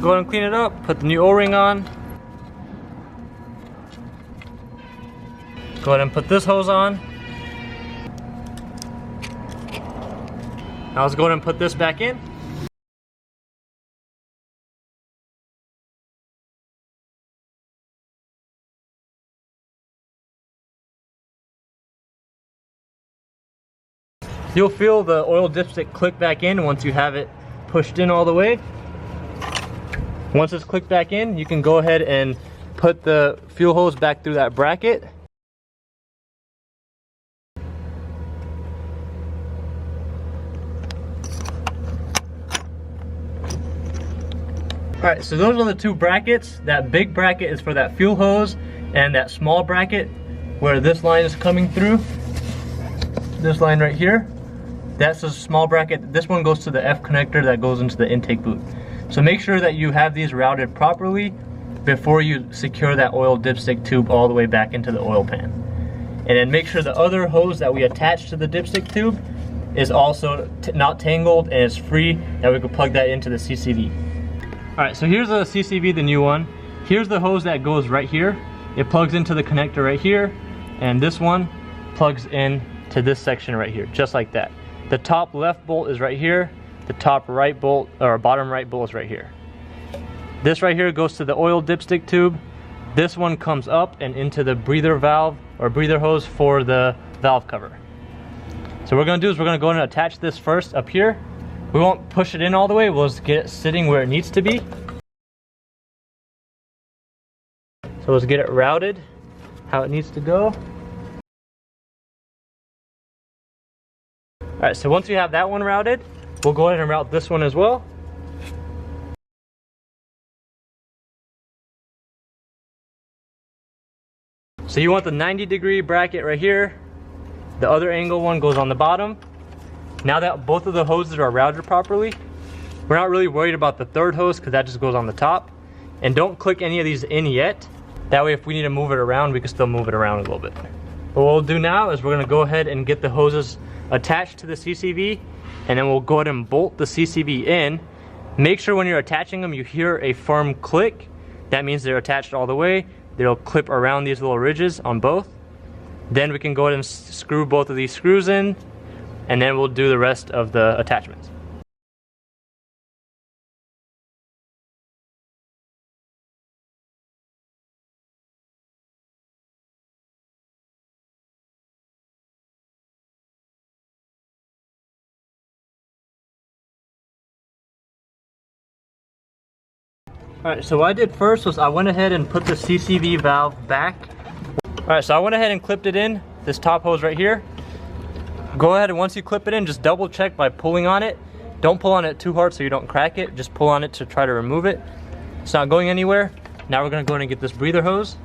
go ahead and clean it up, put the new O-ring on. Go ahead and put this hose on. Now let's go ahead and put this back in. You'll feel the oil dipstick click back in once you have it pushed in all the way. Once it's clicked back in, you can go ahead and put the fuel hose back through that bracket. Alright, so those are the two brackets. That big bracket is for that fuel hose, and that small bracket where this line is coming through, this line right here, that's a small bracket. This one goes to the F connector that goes into the intake boot. So make sure that you have these routed properly before you secure that oil dipstick tube all the way back into the oil pan. And then make sure the other hose that we attach to the dipstick tube is also not tangled and is free, that we can plug that into the CCV. Alright, so here's the CCV, the new one. Here's the hose that goes right here. It plugs into the connector right here, and this one plugs in to this section right here, just like that. The top left bolt is right here. The top right bolt, or bottom right bolt, is right here. This right here goes to the oil dipstick tube. This one comes up and into the breather valve or breather hose for the valve cover. So what we're gonna do is we're gonna go and attach this first up here. We won't push it in all the way, we'll just get it sitting where it needs to be. So let's get it routed how it needs to go. Alright, so once you have that one routed, we'll go ahead and route this one as well. So you want the 90-degree bracket right here. The other angle one goes on the bottom. Now that both of the hoses are routed properly, we're not really worried about the third hose because that just goes on the top. And don't click any of these in yet. That way if we need to move it around, we can still move it around a little bit. What we'll do now is we're gonna go ahead and get the hoses attached to the CCV, and then we'll go ahead and bolt the CCV in. Make sure when you're attaching them you hear a firm click. That means they're attached all the way. They'll clip around these little ridges on both. Then we can go ahead and screw both of these screws in, and then we'll do the rest of the attachments. Alright, so what I did first was I went ahead and put the CCV valve back. Alright, so I went ahead and clipped it in, this top hose right here. Go ahead and once you clip it in, just double check by pulling on it. Don't pull on it too hard so you don't crack it. Just pull on it to try to remove it. It's not going anywhere. Now we're going to go ahead and get this breather hose.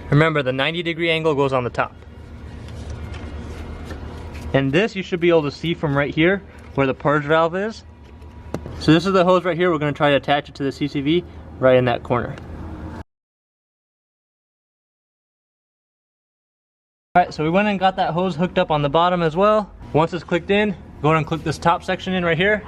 Remember, the 90-degree angle goes on the top. And this you should be able to see from right here where the purge valve is. So this is the hose right here. We're going to try to attach it to the CCV right in that corner. Alright, so we went and got that hose hooked up on the bottom as well. Once it's clicked in, go ahead and click this top section in right here.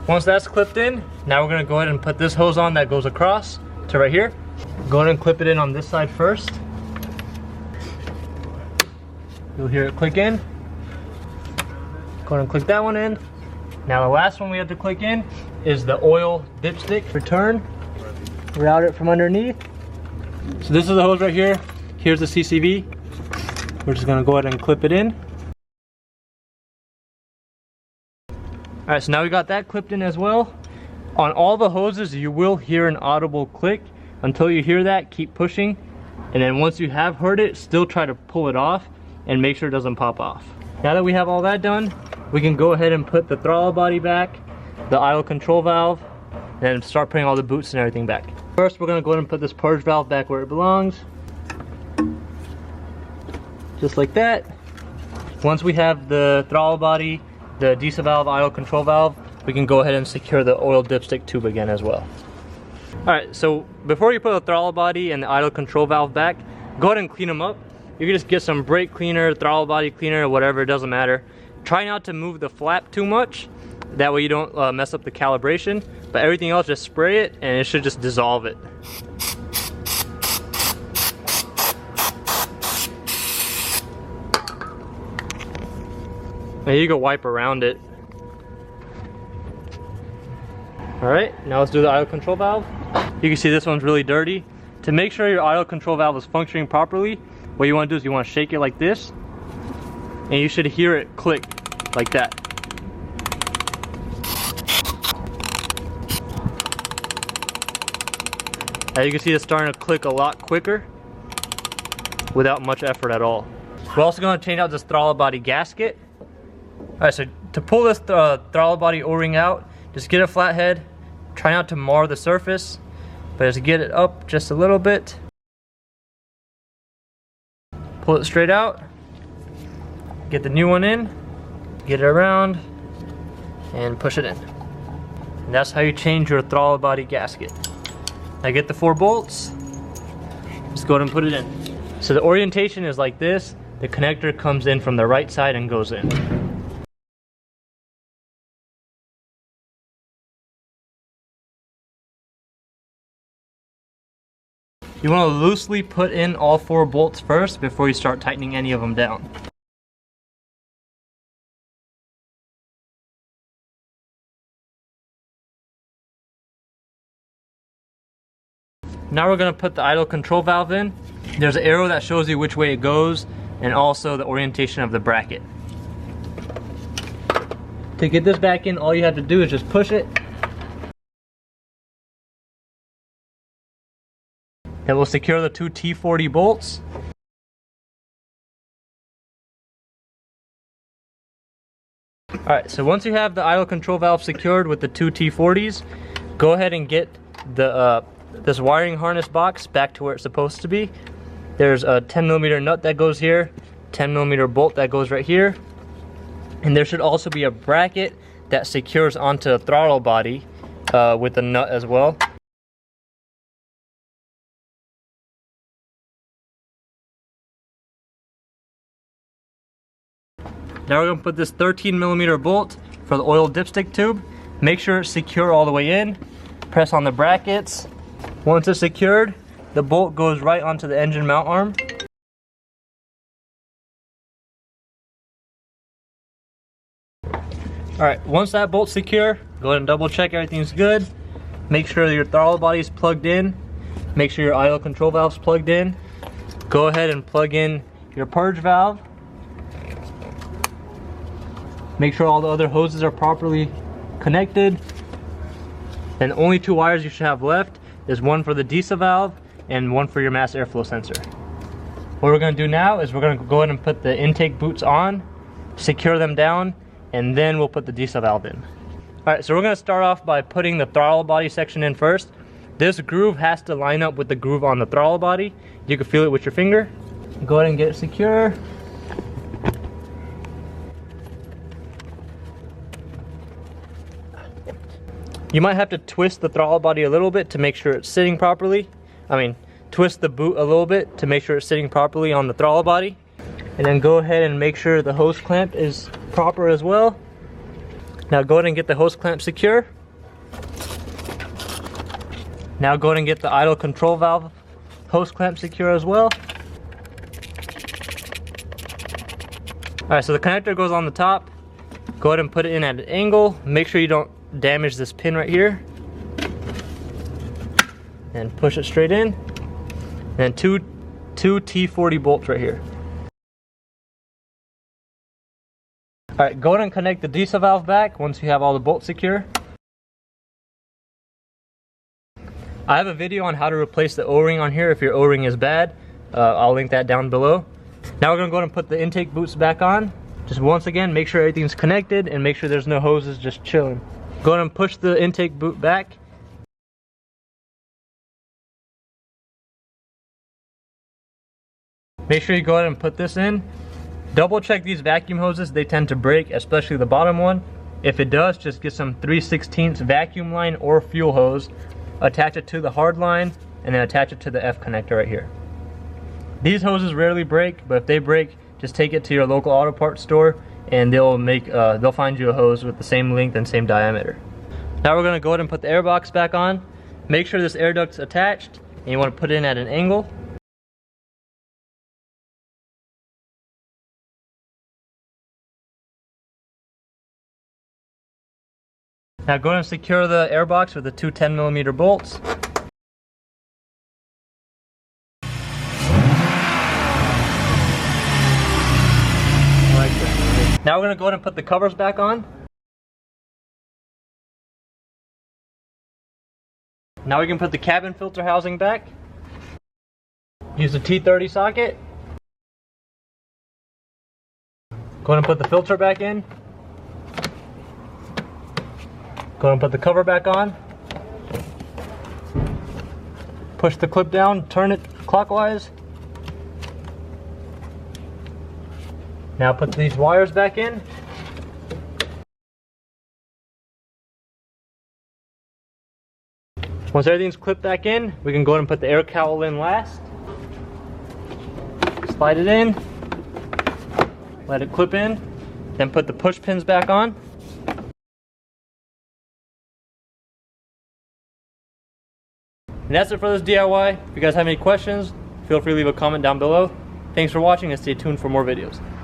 Once that's clipped in, now we're going to go ahead and put this hose on that goes across to right here. Go ahead and clip it in on this side first. You'll hear it click in. Go ahead and click that one in. Now the last one we have to click in is the oil dipstick return. Route it from underneath. So this is the hose right here. Here's the CCV. We're just gonna go ahead and clip it in. Alright, so now we got that clipped in as well. On all the hoses you will hear an audible click. Until you hear that, keep pushing. And then once you have heard it, still try to pull it off and make sure it doesn't pop off. Now that we have all that done, we can go ahead and put the throttle body back, the idle control valve, and start putting all the boots and everything back. First, we're gonna go ahead and put this purge valve back where it belongs. Just like that. Once we have the throttle body, the diesel valve, idle control valve, we can go ahead and secure the oil dipstick tube again as well. Alright, so before you put the throttle body and the idle control valve back, go ahead and clean them up. You can just get some brake cleaner, throttle body cleaner, whatever, it doesn't matter. Try not to move the flap too much. That way you don't mess up the calibration. But everything else, just spray it and it should just dissolve it. Now you can wipe around it. Alright, now let's do the idle control valve. You can see this one's really dirty. To make sure your idle control valve is functioning properly, what you want to do is you want to shake it like this, and you should hear it click like that. As you can see, it's starting to click a lot quicker without much effort at all. We're also going to change out this throttle body gasket. Alright, so to pull this throttle body O-ring out, just get a flathead. Try not to mar the surface, but just get it up just a little bit. Pull it straight out. Get the new one in. Get it around and push it in. And that's how you change your throttle body gasket. Now get the 4 bolts. Just go ahead and put it in. So the orientation is like this. The connector comes in from the right side and goes in. You want to loosely put in all 4 bolts first before you start tightening any of them down. Now we're going to put the idle control valve in. There's an arrow that shows you which way it goes and also the orientation of the bracket. To get this back in, all you have to do is just push it. That will secure the 2 T40 bolts. Alright, so once you have the idle control valve secured with the 2 T40s, go ahead and get the this wiring harness box back to where it's supposed to be. There's a 10mm nut that goes here, 10mm bolt that goes right here, and there should also be a bracket that secures onto the throttle body with the nut as well. Now we're going to put this 13mm bolt for the oil dipstick tube. Make sure it's secure all the way in. Press on the brackets. Once it's secured, the bolt goes right onto the engine mount arm. Alright, once that bolt's secure, go ahead and double check everything's good. Make sure your throttle body is plugged in. Make sure your idle control valve's plugged in. Go ahead and plug in your purge valve. Make sure all the other hoses are properly connected. And only 2 wires you should have left is one for the diesel valve and one for your mass airflow sensor. What we're going to do now is we're going to go ahead and put the intake boots on, secure them down, and then we'll put the diesel valve in. Alright, so we're going to start off by putting the throttle body section in first. This groove has to line up with the groove on the throttle body. You can feel it with your finger. Go ahead and get it secure. You might have to twist the throttle body a little bit to make sure it's sitting properly. Twist the boot a little bit to make sure it's sitting properly on the throttle body. And then go ahead and make sure the hose clamp is proper as well. Now go ahead and get the hose clamp secure. Now go ahead and get the idle control valve hose clamp secure as well. Alright, so the connector goes on the top. Go ahead and put it in at an angle. Make sure you don't damage this pin right here. And push it straight in. And two T40 bolts right here. Alright, go ahead and connect the diesel valve back once you have all the bolts secure. I have a video on how to replace the O-ring on here if your O-ring is bad. I'll link that down below. Now we're going to go ahead and put the intake boots back on. Just once again, make sure everything's connected and make sure there's no hoses just chilling. Go ahead and push the intake boot back. Make sure you go ahead and put this in. Double check these vacuum hoses, they tend to break, especially the bottom one. If it does, just get some 3/16 vacuum line or fuel hose, attach it to the hard line, and then attach it to the F connector right here. These hoses rarely break, but if they break, just take it to your local auto parts store and they'll find you a hose with the same length and same diameter. Now we're going to go ahead and put the air box back on. Make sure this air duct's attached, and you want to put it in at an angle. Now go ahead and secure the air box with the two 10mm bolts. Now we're going to go ahead and put the covers back on. Now we can put the cabin filter housing back. Use the T30 socket. Go ahead and put the filter back in. Go ahead and put the cover back on. Push the clip down, turn it clockwise. Now put these wires back in. Once everything's clipped back in, we can go ahead and put the air cowl in last. Slide it in, let it clip in, then put the push pins back on. And that's it for this DIY. If you guys have any questions, feel free to leave a comment down below. Thanks for watching and stay tuned for more videos.